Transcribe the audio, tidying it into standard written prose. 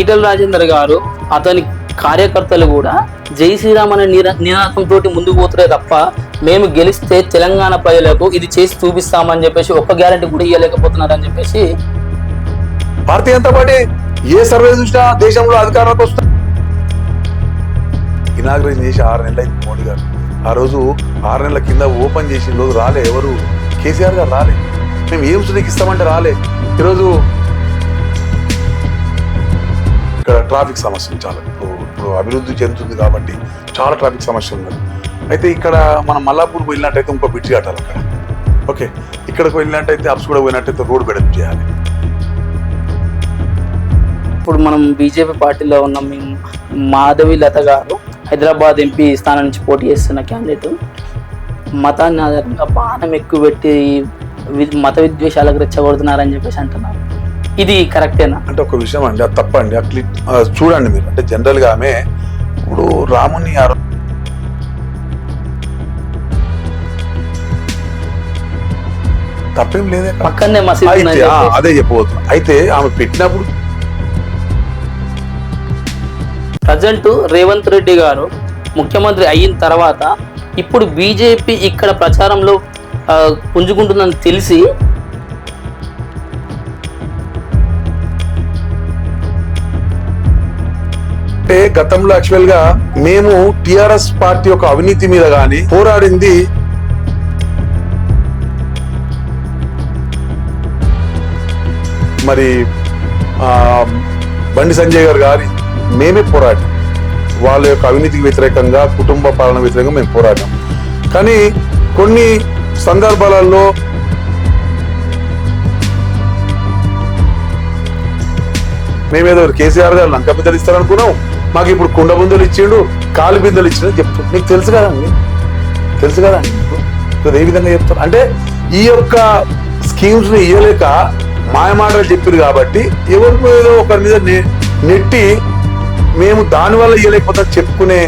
ఈటల రాజేందర్ గారు అతని కార్యకర్తలు కూడా జై శ్రీరామ్ అనే నినాదంతో ముందుకు పోతురే తప్ప మేము గెలిస్తే తెలంగాణ ప్రజలకు ఇది చేసి చూపిస్తామని చెప్పేసి ఒక్క గ్యారెంటీ కూడా ఇవ్వలేకపోతున్నారని చెప్పేసి భారతీయ జనతా పార్టీ ఏ సర్వే చూసినా దేశంలో అధికారంలోకి వస్తుంది. ఇనాగ్రేషన్ చేసి 6 నెలలు అయింది మోడీ గారు. ఆ రోజు 6 నెలల కింద ఓపెన్ చేసిన రోజు రాలే, ఎవరు కేసీఆర్ గారు రాలే. మేము ఏం సునీకి ఇస్తామంటే రాలే. ఈరోజు ఇక్కడ ట్రాఫిక్ సమస్యలు చాలా ఇప్పుడు అభివృద్ధి చెందుతుంది కాబట్టి చాలా ట్రాఫిక్ సమస్య ఉన్నది. అయితే ఇక్కడ మనం మల్లాపూర్ వెళ్ళినట్టయితే ఇంకో బ్రిడ్జ్ కట్టాలి అక్కడ. ఓకే, ఇక్కడికి వెళ్ళినట్టయితే అప్స్ కూడా పోయినట్టయితే రోడ్ బెడప్ చేయాలి. ఇప్పుడు మనం బీజేపీ పార్టీలో ఉన్న మాధవి లత గారు హైదరాబాద్ ఎంపీ స్థానం నుంచి పోటీ చేస్తున్న క్యాండిడేట్ మతాన్ని ఆధారంగా బాణం ఎక్కువ పెట్టి మత విద్వేషాలకు రెచ్చగొడుతున్నారని చెప్పేసి అంటున్నారు. ఇది కరెక్టేనా? అంటే ఒక విషయం అండి, అది తప్పండి. చూడండి మీరు, అంటే జనరల్గా ఆమె ఇప్పుడు రాముని తప్పేం లేదే, పక్కనే మసీదు అదే చెప్పబోతున్నా. అయితే ఆమె పెట్టినప్పుడు ప్రజెంట్ రేవంత్ రెడ్డి గారు ముఖ్యమంత్రి అయిన తర్వాత ఇప్పుడు బీజేపీ ఇక్కడ ప్రచారంలో పుంజుకుంటుందని తెలిసి అంటే గతంలో యాక్చువల్ గా మేము టిఆర్ఎస్ పార్టీ యొక్క అవినీతి మీద గాని పోరాడింది మరి బండి సంజయ్ గారి మేమే పోరాడాం. వాళ్ళ యొక్క అవినీతికి వ్యతిరేకంగా, కుటుంబ పాలన వ్యతిరేకంగా మేము పోరాడాం. కానీ కొన్ని సందర్భాలలో మేమేదో కేసీఆర్ గారు లంక బిందెలు ఇస్తారనుకున్నాం, మాకు ఇప్పుడు కుండ బిందెలు ఇచ్చిండు, కాలు బిందెలు ఇచ్చిండు చెప్తాడు. మీకు తెలుసు కదండి, తెలుసు కదండి మీకు ఏ విధంగా చెప్తారు అంటే ఈ యొక్క స్కీమ్స్ ని ఇవ్వలేక మాయమాటలు చెప్పారు కాబట్టి ఎవరి మీద ఒకరి మీద నెట్టి మేము దానివల్ల ఇవ్వలేకపోతే చెప్పుకునే